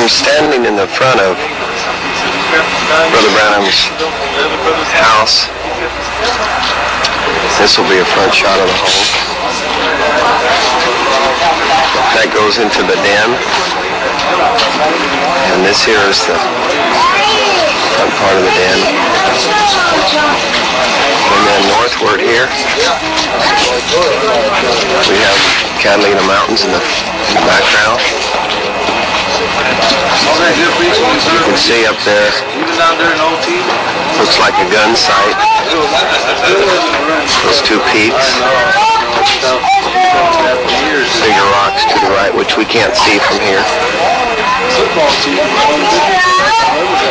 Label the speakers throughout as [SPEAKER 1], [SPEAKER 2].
[SPEAKER 1] I'm standing in the front of Brother Branham's house. This will be a front shot of the home. That goes into the den. And this here is the front part of the den. And then northward here, we have Catalina Mountains in the background. You can see up there, looks like a gun sight. Those two peaks. Bigger rocks to the right, which we can't see from here.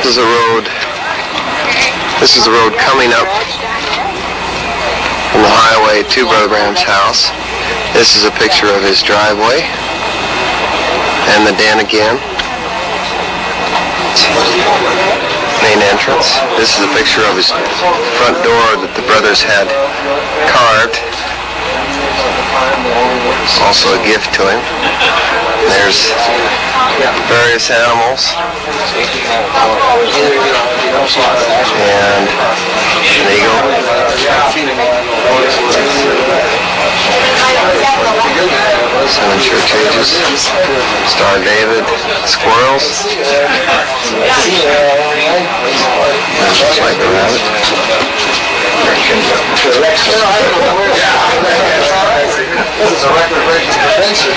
[SPEAKER 1] This is the road coming up from the highway to Brother Branham's house. This is a picture of his driveway and the den again. Main entrance. This is a picture of his front door that the brothers had carved. Also a gift to him. There's various animals. And an eagle. Seven church ages. Star David. Squirrels. That looks like a rabbit. This is a record-breaking adventure.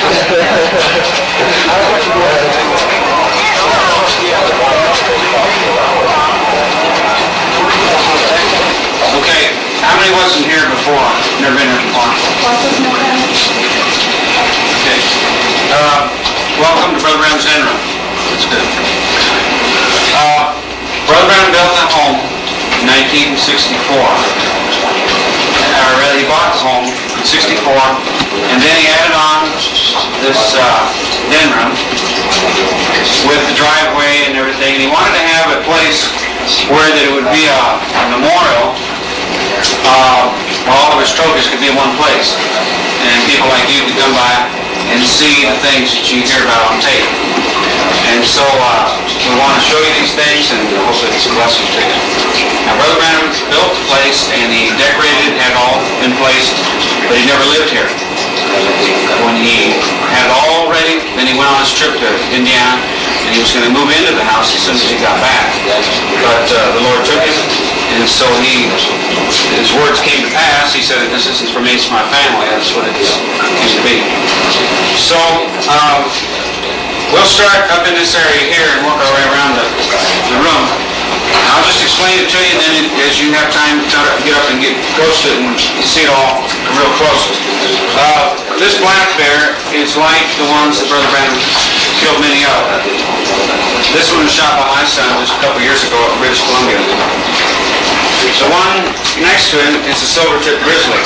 [SPEAKER 2] Okay, how many wasn't here before? Never been here before? Okay. Welcome to Brother Branham's interim. That's good. Brother Branham built that home in 1964. He bought the home in 64, and then he added on this den room with the driveway and everything. And he wanted to have a place where that it would be a memorial. All of his trophies could be in one place, and people like you could come by and see the things that you hear about on tape. And so we want to show you these things, and hopefully it's a blessing to you. Now, Brother Branham built the place, and he decorated it, had it all in place, but he never lived here. When he had it all ready, then he went on his trip to Indiana, and he was going to move into the house as soon as he got back. But the Lord took him, and so his words came to pass. He said, "This isn't for me, it's for my family." That's what it used to be. So, we'll start up in this area here and work our way around the room. I'll just explain it to you, and then as you have time to get up and get close to it and you see it all real close. This black bear is like the ones that Brother Branham killed many of. This one was shot by my son just a couple years ago in British Columbia. The one next to him is a silver-tipped grizzly.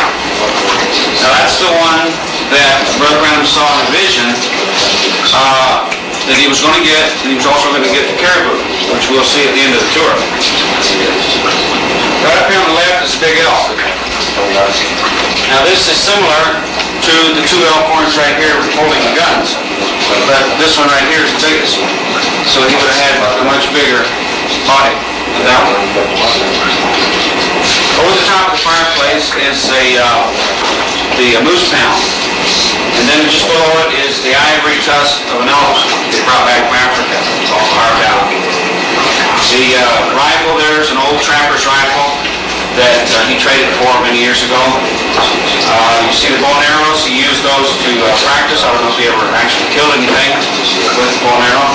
[SPEAKER 2] Now that's the one that Brother Branham saw in a vision that he was going to get, and he was also going to get the caribou, which we'll see at the end of the tour. Right up here on the left is a big elk. Now this is similar to the two elkhorns right here holding the guns, but this one right here is the biggest. So he would have had a much bigger body than that one. Over the top of the fireplace is the moose panel. And then just below it is the ivory tusk of an elk they brought back from Africa, all carved out. The rifle there is an old trapper's rifle that he traded for many years ago. You see the bow and arrows, he used those to practice. I don't know if he ever actually killed anything with the bow and arrow.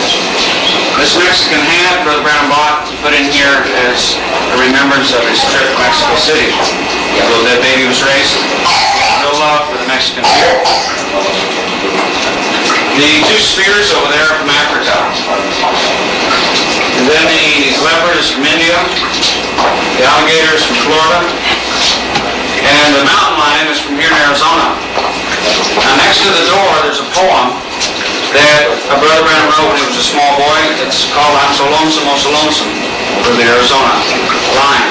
[SPEAKER 2] This Mexican hat Brother Branham bought and put in here as a remembrance of his trip to Mexico City. The little dead baby was raised. No love for the Mexican beer. The two spears over there are from Africa. And then the leopard is from India. The alligator is from Florida. And the mountain lion is from here in Arizona. Now next to the door there's a poem that a Brother Branham wrote when he was a small boy. It's called "I'm So Lonesome, Oh So Lonesome" for the Arizona line.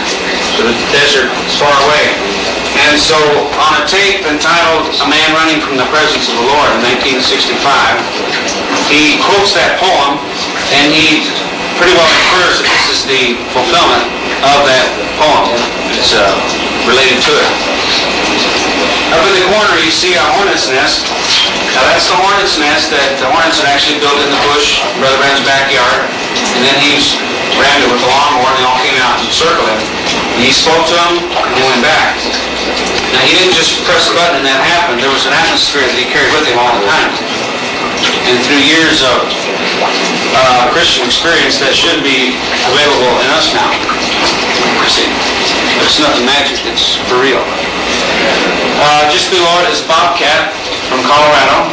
[SPEAKER 2] So the desert is far away. And so on a tape entitled "A Man Running from the Presence of the Lord" in 1965, he quotes that poem And he pretty well infers that this is the fulfillment of that poem. It's related to it. Up in the corner you see a hornet's nest. Now that's the hornet's nest that the hornets had actually built in the bush, Brother Branham's backyard. And then he rammed it with a lawnmower and they all came out and circled him. And he spoke to them and they went back. Now he didn't just press a button and that happened. There was an atmosphere that he carried with him all the time. And through years of Christian experience, that should be available in us now. See, but it's nothing magic, it's for real. Just below it is Bobcat from Colorado.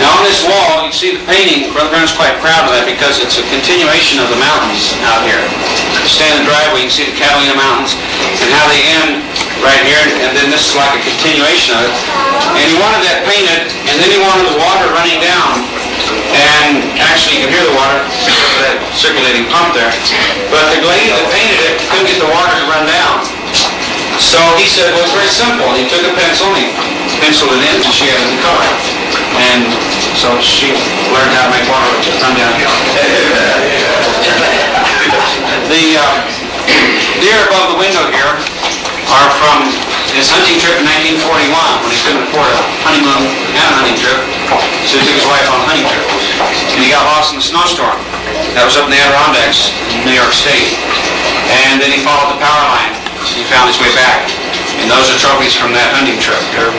[SPEAKER 2] Now on this wall, you see the painting. Brother Branham's quite proud of that because it's a continuation of the mountains out here. You stand in the driveway, you can see the Catalina Mountains and how they end right here, and then this is like a continuation of it. And he wanted that painted, and then he wanted the water running down. And actually you can hear the water because of that circulating pump there. But the lady that painted it couldn't get the water to run down. So he said, well, it's very simple. He took a pencil and he penciled it in and she had it in color. And so she learned how to make water run downhill. The deer above the window here are from his hunting trip in 1941 when he couldn't afford a honeymoon and a hunting trip. So he took his wife on a hunting trip. And he got lost in a snowstorm. That was up in the Adirondacks, New York State. And then he followed the power line. He found his way back. And those are trophies from that hunting trip. They're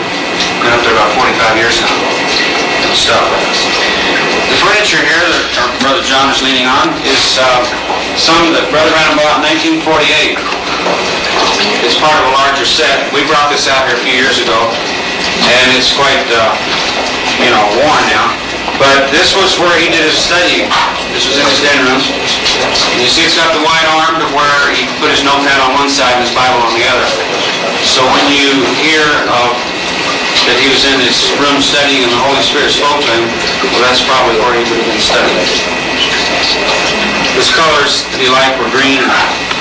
[SPEAKER 2] been up there about 45 years now. And stuff. The furniture here that our Brother John is leaning on is some that Brother Branham bought in 1948. It's part of a larger set. We brought this out here a few years ago, and it's quite, worn now. But this was where he did his studying. This was in his den room. And you see it's got the wide arm to where he put his notepad on one side and his Bible on the other. So when you hear that he was in his room studying and the Holy Spirit spoke to him, well, that's probably where he would have been studying. His colors that he liked were green and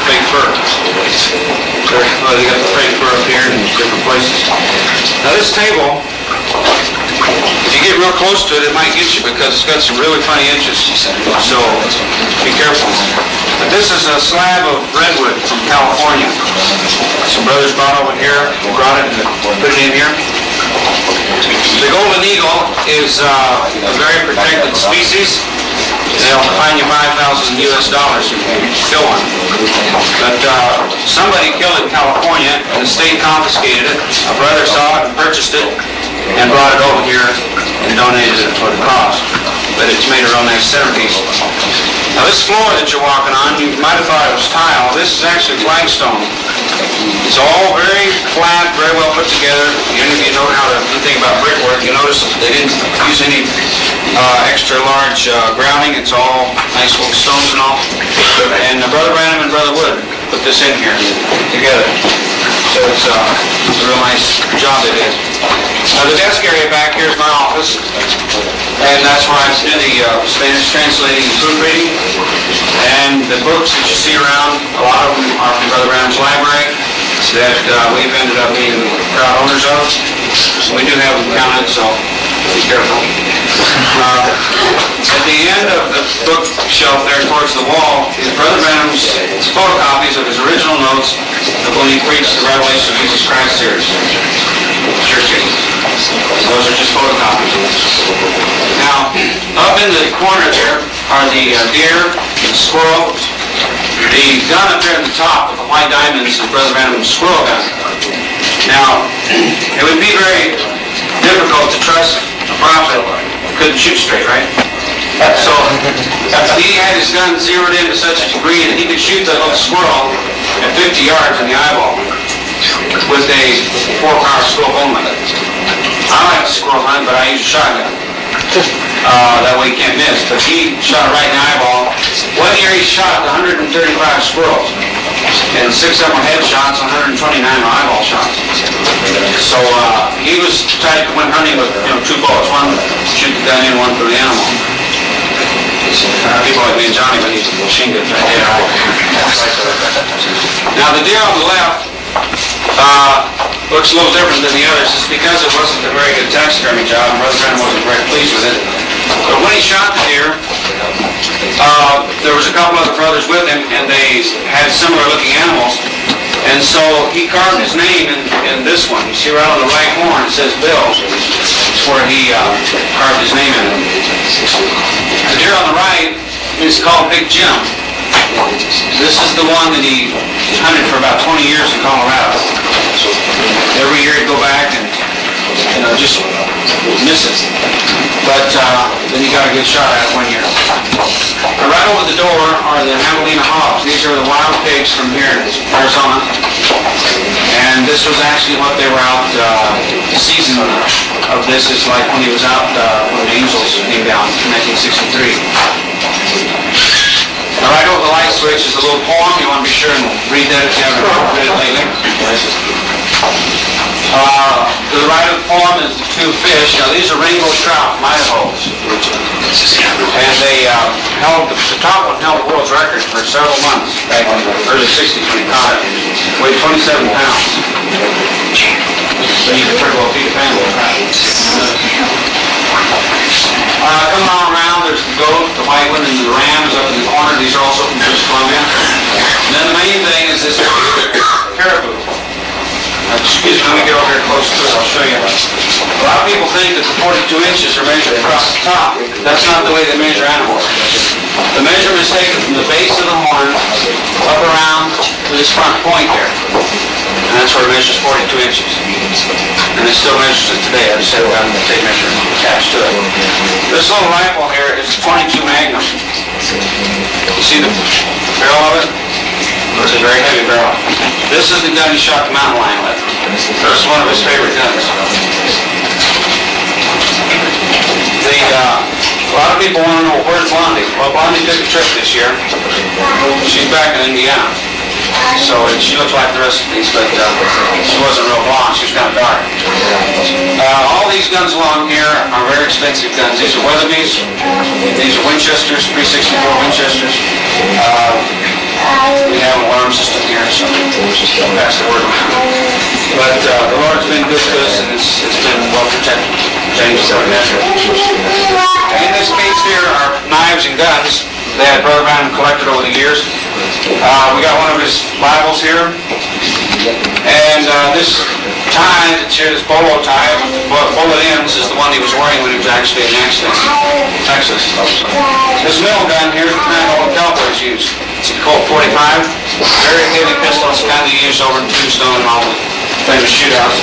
[SPEAKER 2] fake fur. Well, they got the fake fur up here in different places. Now this table, if you get real close to it, it might get you because it's got some really funny edges. So be careful. But this is a slab of redwood from California. Some brothers brought over here, brought it and put it in here. The golden eagle is a very protected species. They'll fine you $5,000 US if you kill one. But somebody killed it in California, and the state confiscated it. A brother saw it and purchased it, and brought it over here and donated it for the cause. But it's made a real nice centerpiece. Now this floor that you're walking on, you might have thought it was tile. This is actually flagstone. It's all very flat, very well put together. If you know how to think about brickwork, you notice they didn't use any extra large grounding. It's all nice little stones and all. And Brother Branham and Brother Wood put this in here together. So it's a real nice job they did. The desk area back here is my office, and that's where I do the Spanish translating and proofreading. And the books that you see around, a lot of them are from Brother Branham's library that we've ended up being proud owners of. We do have them counted, so be careful. At the end of the bookshelf there towards the wall is Brother Branham's photocopies of his original notes of when he preached the Revelation of Jesus Christ series. Church ages. Those are just photocopies. Now, up in the corner there are the deer, the squirrel. The gun up there at the top with the white diamonds is Brother Branham's squirrel gun. Now, it would be very difficult to trust a prophet who couldn't shoot straight, right? So, he had his gun zeroed in to such a degree that he could shoot that little squirrel at 50 yards in the eyeball with a 4-power scope only. I like to squirrel hunt, but I use a shotgun. That way he can't miss. But he shot it right in the eyeball. One year he shot 135 squirrels. And 6 of them were headshots, 129 were eyeball shots. So he was type that went hunting with 2 bullets. One shoot the gun in, one for the animal. People like me and Johnny, but he's machine guns right there. Now the deer on the left looks a little different than the others. It's because it wasn't a very good taxidermy job, and Brother Branham wasn't very pleased with it. But when he shot the deer, there was a couple other brothers with him, and they had similar looking animals. And so he carved his name in this one. You see right on the right horn, it says Bill. It's where he carved his name in it. The deer on the right is called Big Jim. This is the one that he hunted for about 20 years in Colorado. Every year he'd go back and just miss it. But then he got a good shot at it one year. Right over the door are the Javelina hogs. These are the wild pigs from here in Arizona. And this was actually what they were out, the season of this is like when he was out when the Angels came down in 1963. Now right over the light switch is a little poem. You want to be sure and read that if you haven't read it lately. To the right of the poem is the two fish. Now these are rainbow trout from Idaho. And they held, the top one held the world's record for several months back in the early 60s when he caught it. Weighed 27 pounds. So you can pretty well feed a family. Coming on around, there's the goat, the white one, and the ram is up in the corner. These are also from British Columbia. And then the main thing is this caribou. Excuse me, let me get over here close to it. I'll show you. A lot of people think that the 42 inches are measured across the top. That's not the way they measure animals. The measurement is taken from the base of the horn up around to this front point here. And that's where it measures 42 inches. And it still measures it today. I just had a tape measure attached to it. This little rifle here is 22 Magnum. You see the barrel of it? It's a very heavy barrel. This is the gun he shot the mountain lion with. This is one of his favorite guns. A lot of people want to know, where's Blondie? Well, Blondie took a trip this year. She's back in Indiana. So she looked like the rest of these, but she wasn't real blonde. She was kind of dark. All these guns along here are very expensive guns. These are Weatherby's. These are Winchesters, 364 Winchesters. We have an alarm system here, so we'll pass the word around. But the Lord's been good to us, and it's been well protected. James is in this case here are knives and guns they had Bro.Branham collected over the years. We got one of his Bibles here. And this tie that's here, this bolo tie, bullet ends, is the one he was wearing when he was actually in accident in Texas. This middle gun here is the kind all the cowboys use. It's a Colt 45. Very heavy pistol. It's the kind they use over in Tuscon and all the famous shootouts.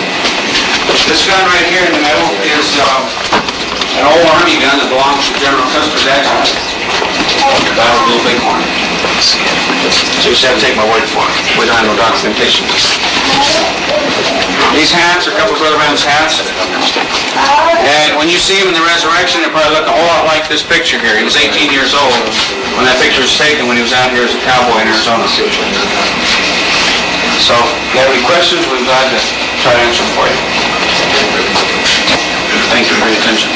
[SPEAKER 2] This gun right here in the middle is an old Army gun that belongs to General Custer Jackson. Battle Blue Bighorn. So you just have to take my word for it. We don't have no documentation. These hats are a couple of Bro.Branham's hats. And when you see him in the resurrection, they probably look a whole lot like this picture here. He was 18 years old when that picture was taken when he was out here as a cowboy in Arizona. So if you have any questions, we're glad to try to answer them for you. Thank you for your attention.